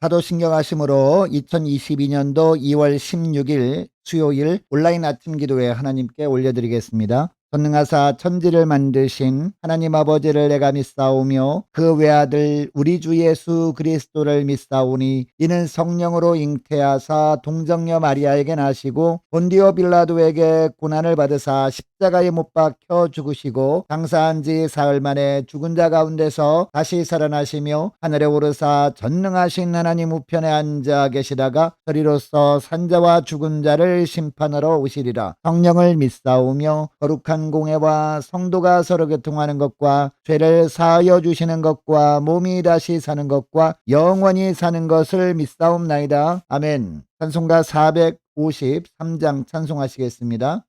사도신경하심으로 2022년도 2월 16일 수요일 온라인 아침 기도회 하나님께 올려드리겠습니다. 전능하사 천지를 만드신 하나님 아버지를 내가 믿사오며 그 외아들 우리 주 예수 그리스도를 믿사오니 이는 성령으로 잉태하사 동정녀 마리아에게 나시고 본디오 빌라도에게 고난을 받으사 십자가에 못 박혀 죽으시고 장사한 지 사흘 만에 죽은 자 가운데서 다시 살아나시며 하늘에 오르사 전능하신 하나님 우편에 앉아 계시다가 저리로서 산자와 죽은 자를 심판하러 오시리라. 성령을 믿사오며 거룩한 공회와 성도가 서로 교통하는 것과 죄를 사하여 주시는 것과 몸이 다시 사는 것과 영원히 사는 것을 믿사옵나이다. 아멘. 찬송가 453장 찬송하시겠습니다.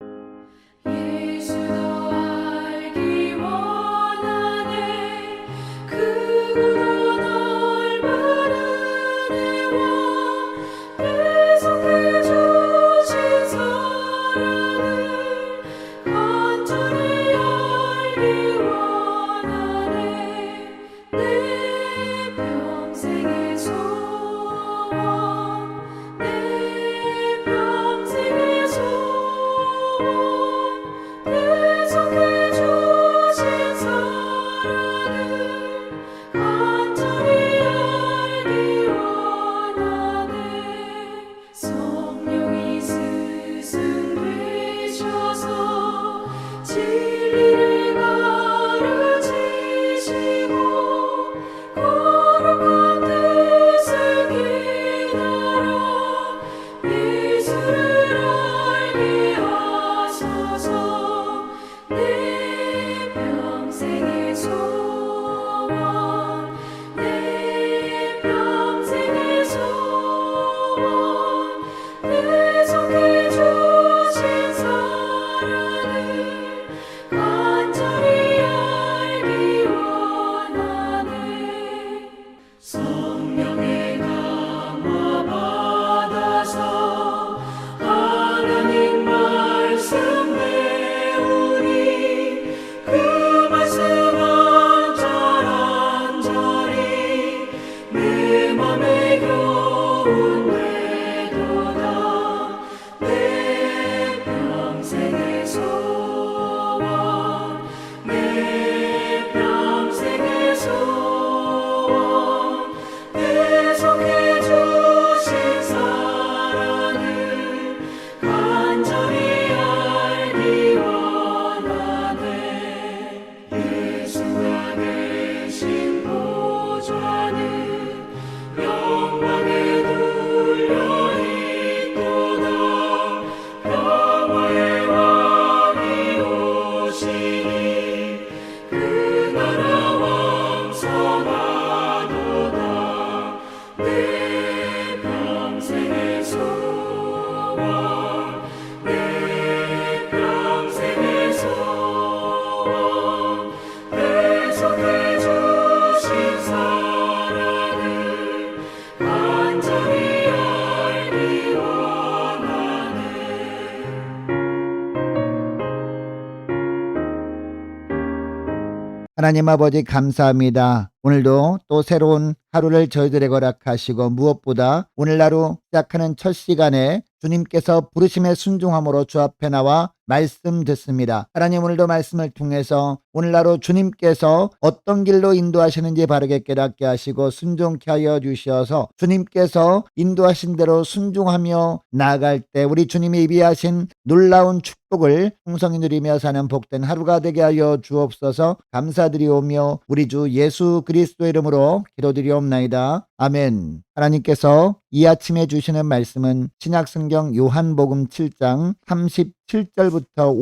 예수 너 알기 원하네. 크고 넓은 은혜와 계속해 주신 사랑을 간절히 알기 원하네. 내 평생의 소원, 내 평생의 소원, 계속해 주신 사랑을 간절히 알기 원하네. 성령이 스승되셔서 진리를 가르치시고 거룩한 뜻을 깨달아 예수를 알게 하소서. 내 평생의 소원, 내 평생의 소원, 계속해 주신 사랑을 간절히 알기 원하네. 성령의 감화 받아서 하나님 말씀 배우니 그 말씀 한 절 한 절이 내 맘에 교훈되도다. 내 평생의 소원, 내 평생의 소원, 계속해 주신 사랑을 간절히 알기 원하네. 예수가 계신 보좌는 영광에 둘려 있도다. 평화의 왕이 오시니 그 나라 왕성하도다. 내 평생의 소원, 내 평생의 소원, 계속해 주신 사랑을 간절히 알기 원하네. 하나님 아버지 감사합니다. 오늘도 또 새로운 하루를 저희들에게 허락하시고 무엇보다 오늘 하루 시작하는 첫 시간에 주님께서 부르심에 순종함으로 주 앞에 나와 말씀 듣습니다. 하나님 오늘도 말씀을 통해서 오늘 하루 주님께서 어떤 길로 인도하시는지 바르게 깨닫게 하시고 순종케 하여 주셔서 주님께서 인도하신 대로 순종하며 나아갈 때 우리 주님이 예비하신 놀라운 축복을 풍성히 누리며 사는 복된 하루가 되게 하여 주옵소서. 감사드리오며 우리 주 예수 그리스도의 이름으로 기도드리옵나이다. 아멘. 하나님께서 이 아침에 주시는 말씀은 신약성경 요한복음 7장 37절부터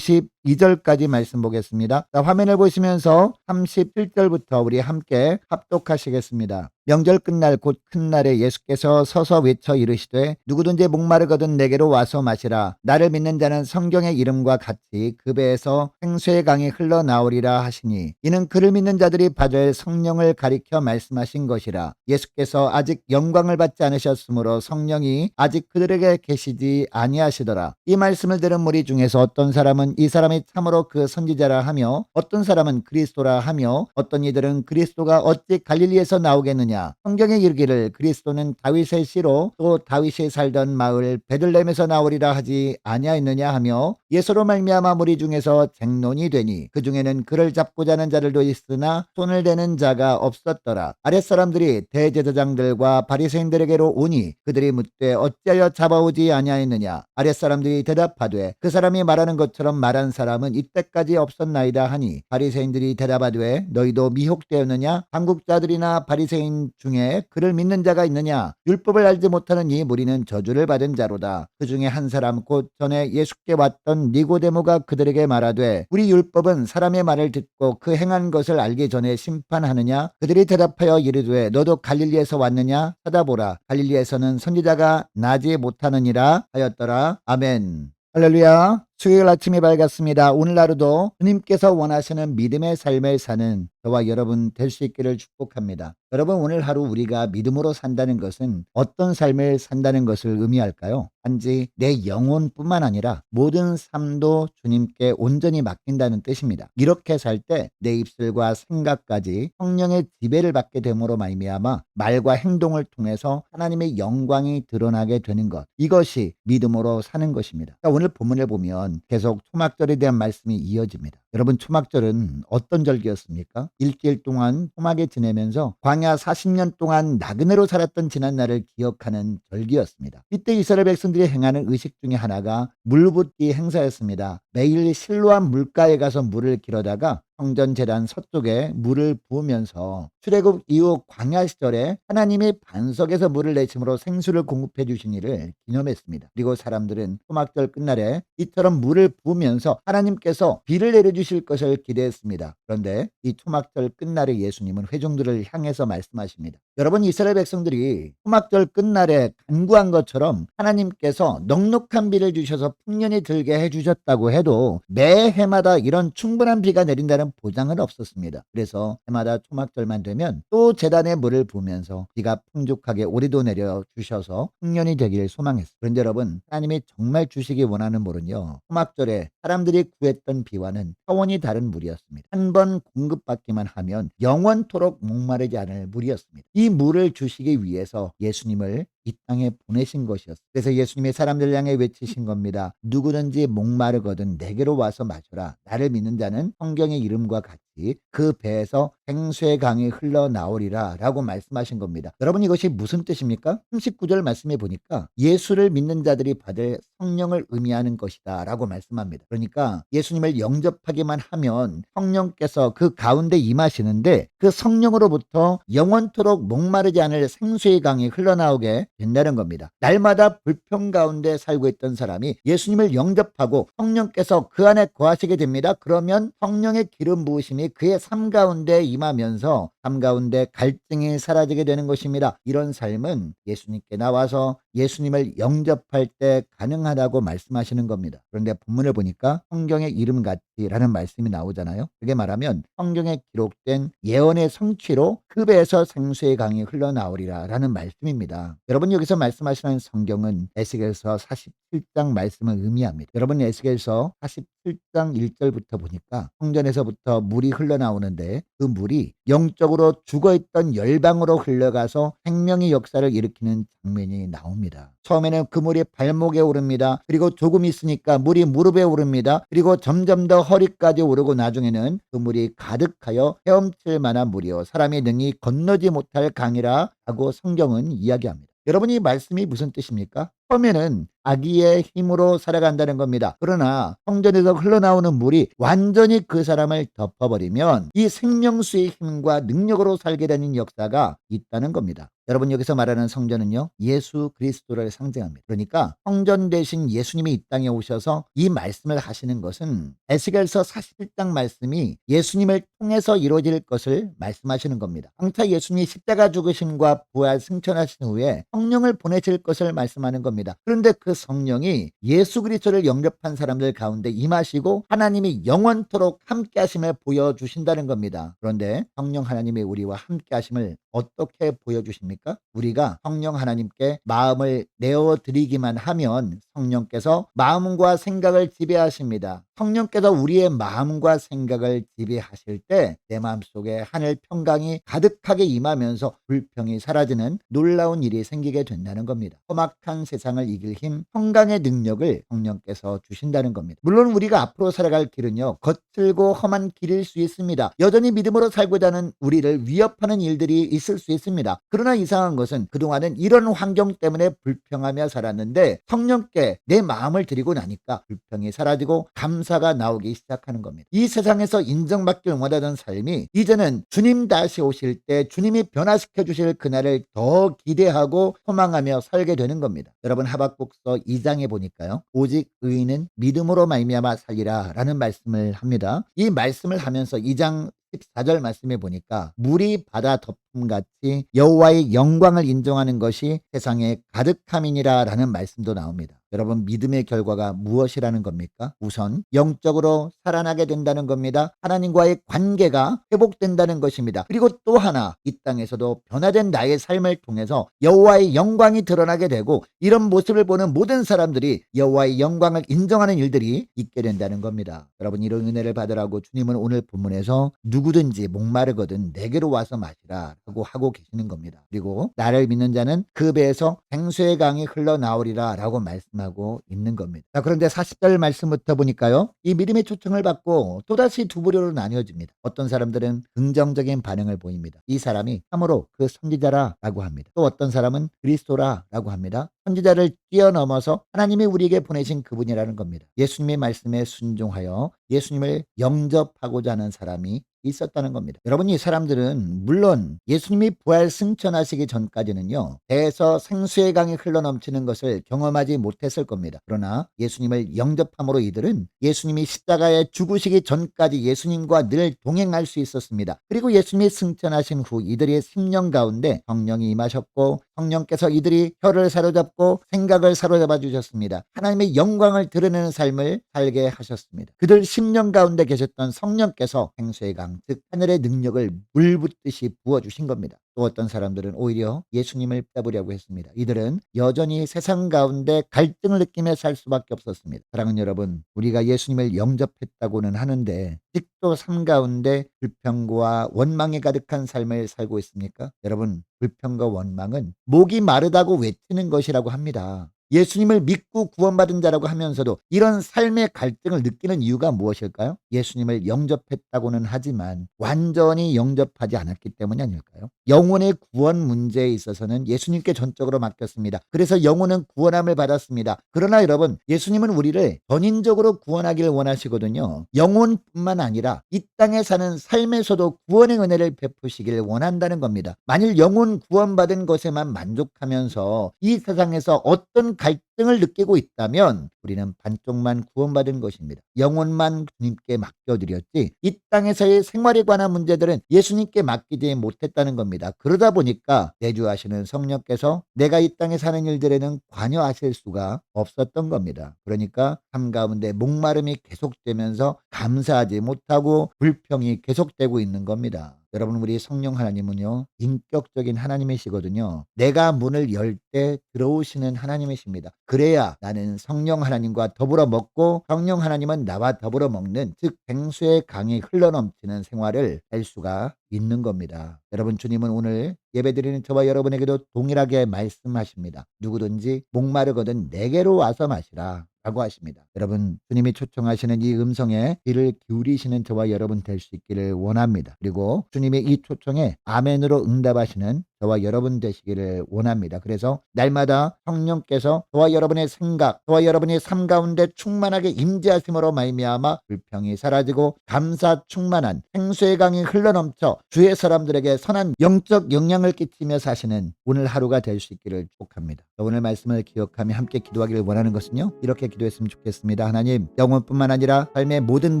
52절까지 말씀 보겠습니다. 자, 화면을 보시면서 37절부터 우리 함께 합독하시겠습니다. 명절 끝날 곧 큰 날에 예수께서 서서 외쳐 이르시되 누구든지 목마르거든 내게로 와서 마시라. 나를 믿는 자는 성경의 이름과 같이 그 배에서 생수의 강이 흘러나오리라 하시니 이는 그를 믿는 자들이 받을 성령을 가리켜 말씀하신 것이라. 예수께서 아직 영광 영광을 받지 않으셨으므로 성령이 아직 그들에게 계시지 아니하시더라. 이 말씀을 들은 무리 중에서 어떤 사람은 이 사람이 참으로 그 선지자라 하며 어떤 사람은 그리스도라 하며 어떤 이들은 그리스도가 어찌 갈릴리에서 나오겠느냐. 성경에 이르기를 그리스도는 다윗의 씨로 또 다윗이 살던 마을 베들레헴에서 나오리라 하지 아니하였느냐 하며 예수로 말미암아 무리 중에서 쟁론이 되니 그 중에는 그를 잡고자 하는 자들도 있으나 손을 대는 자가 없었더라. 아랫사람들이 대제사장들과 바리새인들에게로 오니 그들이 묻되 어찌하여 잡아오지 아니하였느냐. 아랫사람들이 대답하되 그 사람이 말하는 것처럼 말한 사람은 이때까지 없었나이다 하니 바리새인들이 대답하되 너희도 미혹되었느냐. 한국자들이나 바리새인 중에 그를 믿는 자가 있느냐. 율법을 알지 못하는 이 무리는 저주를 받은 자로다. 그 중에 한 사람 곧 전에 예수께 왔던 니고데모가 그들에게 말하되 우리 율법은 사람의 말을 듣고 그 행한 것을 알기 전에 심판하느냐. 그들이 대답하여 이르되 너도 갈릴리에서 왔느냐. 찾아보라. 갈릴리에서는 선지자가 나지 못하느니라 하였더라. 아멘. 할렐루야. 수요일 아침이 밝았습니다. 오늘 하루도 주님께서 원하시는 믿음의 삶을 사는 저와 여러분 될 수 있기를 축복합니다. 여러분, 오늘 하루 우리가 믿음으로 산다는 것은 어떤 삶을 산다는 것을 의미할까요? 단지 내 영혼뿐만 아니라 모든 삶도 주님께 온전히 맡긴다는 뜻입니다. 이렇게 살 때 내 입술과 생각까지 성령의 지배를 받게 됨으로 말미암아 말과 행동을 통해서 하나님의 영광이 드러나게 되는 것, 이것이 믿음으로 사는 것입니다. 오늘 본문을 보면 계속 초막절에 대한 말씀이 이어집니다. 여러분, 초막절은 어떤 절기였습니까? 일주일 동안 초막에 지내면서 광야 40년 동안 나그네로 살았던 지난날을 기억하는 절기였습니다. 이때 이스라엘 백성들이 행하는 의식 중에 하나가 물붓기 행사였습니다. 매일 실로암 물가에 가서 물을 길어다가 성전 제단 서쪽에 물을 부으면서 출애굽 이후 광야 시절에 하나님이 반석에서 물을 내심으로 생수를 공급해 주신 일을 기념했습니다. 그리고 사람들은 초막절 끝날에 이처럼 물을 부으면서 하나님께서 비를 내려주실 것을 기대했습니다. 그런데 이 초막절 끝날에 예수님은 회중들을 향해서 말씀하십니다. 여러분, 이스라엘 백성들이 초막절 끝날에 간구한 것처럼 하나님께서 넉넉한 비를 주셔서 풍년이 들게 해주셨다고 해도 매 해마다 이런 충분한 비가 내린다는 보장은 없었습니다. 그래서 해마다 초막절만 되면 또 제단에 물을 부으면서 비가 풍족하게 오리도 내려 주셔서 풍년이 되기를 소망했어요. 그런데 여러분, 하나님이 정말 주시기 원하는 물은요, 초막절에 사람들이 구했던 비와는 차원이 다른 물이었습니다. 한 번 공급받기만 하면 영원토록 목마르지 않을 물이었습니다. 이 물을 주시기 위해서 예수님을 이 땅에 보내신 것이었어요. 그래서 예수님이 사람들을 향해 외치신 겁니다. 누구든지 목마르거든 내게로 와서 마셔라. 나를 믿는 자는 성경의 이름과 같이 그 배에서 생수의 강이 흘러나오리라 라고 말씀하신 겁니다. 여러분, 이것이 무슨 뜻입니까? 39절 말씀해 보니까 예수를 믿는 자들이 받을 성령을 의미하는 것이다 라고 말씀합니다. 그러니까 예수님을 영접하기만 하면 성령께서 그 가운데 임하시는데 그 성령으로부터 영원토록 목마르지 않을 생수의 강이 흘러나오게 된다는 겁니다. 날마다 불평 가운데 살고 있던 사람이 예수님을 영접하고 성령께서 그 안에 거하시게 됩니다. 그러면 성령의 기름 부으심이 그의 삶 가운데 임하면서 삶 가운데 갈증이 사라지게 되는 것입니다. 이런 삶은 예수님께 나와서 예수님을 영접할 때 가능하다고 말씀하시는 겁니다. 그런데 본문을 보니까 성경의 이름같이라는 말씀이 나오잖아요. 그게 말하면 성경에 기록된 예언의 성취로 그 배에서 생수의 강이 흘러나오리라 라는 말씀입니다. 여러분, 여기서 말씀하시는 성경은 에스겔서 47장 말씀을 의미합니다. 여러분, 에스겔서 47장 1절부터 보니까 성전에서부터 물이 흘러나오는데 그 물이 영적으로 죽어있던 열방으로 흘러가서 생명의 역사를 일으키는 장면이 나옵니다. 처음에는 그 물이 발목에 오릅니다. 그리고 조금 있으니까 물이 무릎에 오릅니다. 그리고 점점 더 허리까지 오르고 나중에는 그 물이 가득하여 헤엄칠 만한 물이요 사람이 능히 건너지 못할 강이라 하고 성경은 이야기합니다. 여러분, 이 말씀이 무슨 뜻입니까? 처음에는 자기의 힘으로 살아간다는 겁니다. 그러나 성전에서 흘러나오는 물이 완전히 그 사람을 덮어버리면 이 생명수의 힘과 능력으로 살게 되는 역사가 있다는 겁니다. 여러분, 여기서 말하는 성전은요, 예수 그리스도를 상징합니다. 그러니까 성전 대신 예수님이 이 땅에 오셔서 이 말씀을 하시는 것은 에스겔서 41장 말씀이 예수님을 통해서 이루어질 것을 말씀하시는 겁니다. 장차 예수님이 십자가 죽으심과 부활 승천하신 후에 성령을 보내실 것을 말씀하는 겁니다. 그런데 그 성령이 예수 그리스도를 영접한 사람들 가운데 임하시고 하나님이 영원토록 함께 하심을 보여주신다는 겁니다. 그런데 성령 하나님이 우리와 함께 하심을 어떻게 보여주십니까? 아닙니까? 우리가 성령 하나님께 마음을 내어드리기만 하면 성령께서 마음과 생각을 지배하십니다. 성령께서 우리의 마음과 생각을 지배하실 때 내 마음속에 하늘 평강이 가득하게 임하면서 불평이 사라지는 놀라운 일이 생기게 된다는 겁니다. 험악한 세상을 이길 힘, 평강의 능력을 성령께서 주신다는 겁니다. 물론 우리가 앞으로 살아갈 길은요, 거칠고 험한 길일 수 있습니다. 여전히 믿음으로 살고자 하는 우리를 위협하는 일들이 있을 수 있습니다. 그러나 이상한 것은 그동안은 이런 환경 때문에 불평하며 살았는데 성령께 내 마음을 드리고 나니까 불평이 사라지고 감사가 나오기 시작하는 겁니다. 이 세상에서 인정받길 원하던 삶이 이제는 주님 다시 오실 때 주님이 변화시켜 주실 그날을 더 기대하고 소망하며 살게 되는 겁니다. 여러분, 하박국서 2장에 보니까요, 오직 의인은 믿음으로 말미암아 살리라 라는 말씀을 합니다. 이 말씀을 하면서 2장 14절 말씀에 보니까 물이 바다 덮음같이 여호와의 영광을 인정하는 것이 세상에 가득함이니라 라는 말씀도 나옵니다. 여러분, 믿음의 결과가 무엇이라는 겁니까? 우선 영적으로 살아나게 된다는 겁니다. 하나님과의 관계가 회복된다는 것입니다. 그리고 또 하나, 이 땅에서도 변화된 나의 삶을 통해서 여호와의 영광이 드러나게 되고 이런 모습을 보는 모든 사람들이 여호와의 영광을 인정하는 일들이 있게 된다는 겁니다. 여러분, 이런 은혜를 받으라고 주님은 오늘 본문에서 누구든지 목마르거든 내게로 와서 마시라 라고 하고 계시는 겁니다. 그리고 나를 믿는 자는 그 배에서 생수의 강이 흘러나오리라 라고 말씀하고 있는 겁니다. 자, 그런데 40절 말씀부터 보니까요, 이 믿음의 초청을 받고 또다시 두 부류로 나뉘어집니다. 어떤 사람들은 긍정적인 반응을 보입니다. 이 사람이 참으로 그 선지자라 라고 합니다. 또 어떤 사람은 그리스도라 라고 합니다. 선지자를 뛰어넘어서 하나님이 우리에게 보내신 그분이라는 겁니다. 예수님의 말씀에 순종하여 예수님을 영접하고자 하는 사람이 있었다는 겁니다. 여러분, 이 사람들은 물론 예수님이 부활 승천하시기 전까지는요, 배에서 생수의 강이 흘러넘치는 것을 경험하지 못했을 겁니다. 그러나 예수님을 영접함으로 이들은 예수님이 십자가에 죽으시기 전까지 예수님과 늘 동행할 수 있었습니다. 그리고 예수님이 승천하신 후 이들의 심령 가운데 성령이 임하셨고 성령께서 이들이 혀를 사로잡고 생각을 사로잡아 주셨습니다. 하나님의 영광을 드러내는 삶을 살게 하셨습니다. 그들 심령 가운데 계셨던 성령께서 생수의 강, 즉 하늘의 능력을 물 붓듯이 부어주신 겁니다. 또 어떤 사람들은 오히려 예수님을 빼보려고 했습니다. 이들은 여전히 세상 가운데 갈등을 느끼며 살 수밖에 없었습니다. 사랑하는 여러분, 우리가 예수님을 영접했다고는 하는데 아직도 삶 가운데 불평과 원망이 가득한 삶을 살고 있습니까? 여러분, 불평과 원망은 목이 마르다고 외치는 것이라고 합니다. 예수님을 믿고 구원받은 자라고 하면서도 이런 삶의 갈등을 느끼는 이유가 무엇일까요? 예수님을 영접했다고는 하지만 완전히 영접하지 않았기 때문이 아닐까요? 영혼의 구원 문제에 있어서는 예수님께 전적으로 맡겼습니다. 그래서 영혼은 구원함을 받았습니다. 그러나 여러분, 예수님은 우리를 전인적으로 구원하기를 원하시거든요. 영혼뿐만 아니라 이 땅에 사는 삶에서도 구원의 은혜를 베푸시길 원한다는 겁니다. 만일 영혼 구원받은 것에만 만족하면서 이 세상에서 어떤 갈등을 느끼고 있다면 우리는 반쪽만 구원받은 것입니다. 영혼만 주님께 맡겨드렸지 이 땅에서의 생활에 관한 문제들은 예수님께 맡기지 못했다는 겁니다. 그러다 보니까 내주하시는 성령께서 내가 이 땅에 사는 일들에는 관여하실 수가 없었던 겁니다. 그러니까 삶 가운데 목마름이 계속되면서 감사하지 못하고 불평이 계속되고 있는 겁니다. 여러분, 우리 성령 하나님은요, 인격적인 하나님이시거든요. 내가 문을 열 때 들어오시는 하나님이십니다. 그래야 나는 성령 하나님과 더불어 먹고 성령 하나님은 나와 더불어 먹는, 즉 생수의 강이 흘러넘치는 생활을 할 수가 있는 겁니다. 여러분, 주님은 오늘 예배드리는 저와 여러분에게도 동일하게 말씀하십니다. 누구든지 목마르거든 내게로 와서 마시라 라고 하십니다. 여러분, 주님이 초청하시는 이 음성에 귀를 기울이시는 저와 여러분 될 수 있기를 원합니다. 그리고 주님의 이 초청에 아멘으로 응답하시는 저와 여러분 되시기를 원합니다. 그래서 날마다 성령께서 저와 여러분의 생각, 저와 여러분의 삶 가운데 충만하게 임재하심으로 말미암아 불평이 사라지고 감사 충만한 생수의 강이 흘러넘쳐 주의 사람들에게 선한 영적 영향을 끼치며 사시는 오늘 하루가 될 수 있기를 축복합니다. 오늘 말씀을 기억하며 함께 기도하기를 원하는 것은요, 이렇게 기도했으면 좋겠습니다. 하나님, 영혼뿐만 아니라 삶의 모든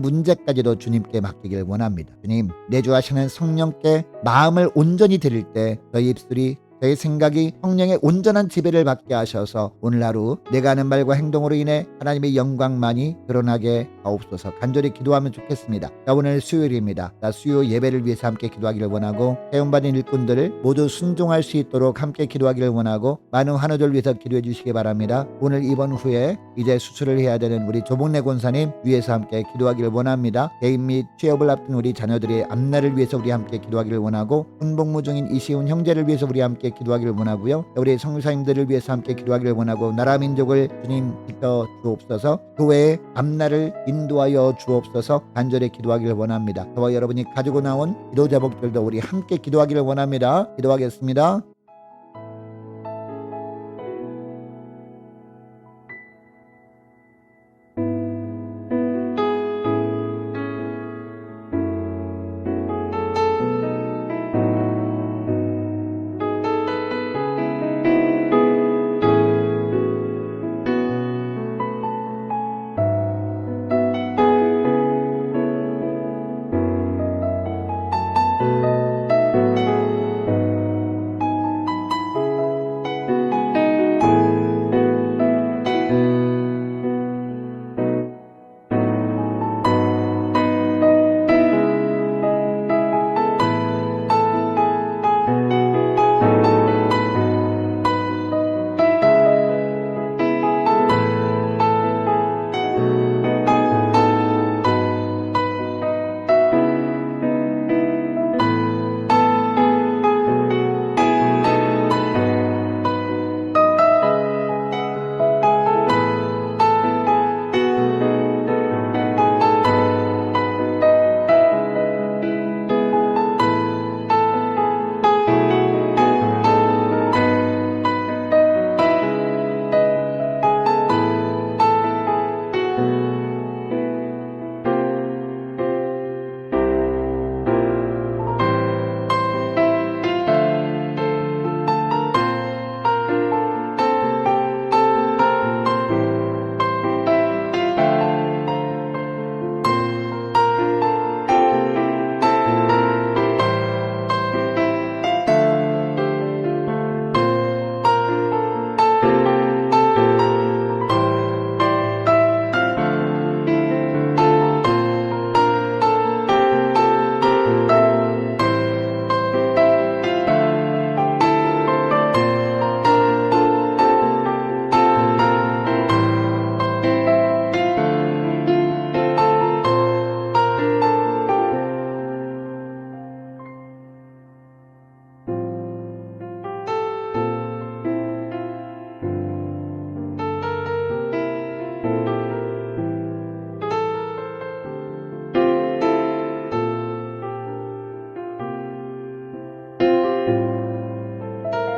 문제까지도 주님께 맡기길 원합니다. 주님, 내주하시는 성령께 마음을 온전히 드릴 때 저희 입술이 저희 생각이 성령의 온전한 지배를 받게 하셔서 오늘 하루 내가 하는 말과 행동으로 인해 하나님의 영광만이 드러나게 하옵소서. 간절히 기도하면 좋겠습니다. 자, 오늘 수요일입니다. 자, 수요 예배를 위해서 함께 기도하기를 원하고 세움받은 일꾼들 모두 순종할 수 있도록 함께 기도하기를 원하고 많은 환우들 위해서 기도해 주시기 바랍니다. 오늘 입원 후에 이제 수술을 해야 되는 우리 조복래 권사님 위해서 함께 기도하기를 원합니다. 개인 및 취업을 앞둔 우리 자녀들의 앞날을 위해서 우리 함께 기도하기를 원하고 군복무 중인 이시훈 형제를 위해서 우리 함께 기도하기를 원하고요. 우리 성교사님들을 위해서 함께 기도하기를 원하고 나라 민족을 주님 지켜 주옵소서. 교회의 앞날을 인도하여 주옵소서. 간절히 기도하기를 원합니다. 저와 여러분이 가지고 나온 기도 제목들도 우리 함께 기도하기를 원합니다. 기도하겠습니다.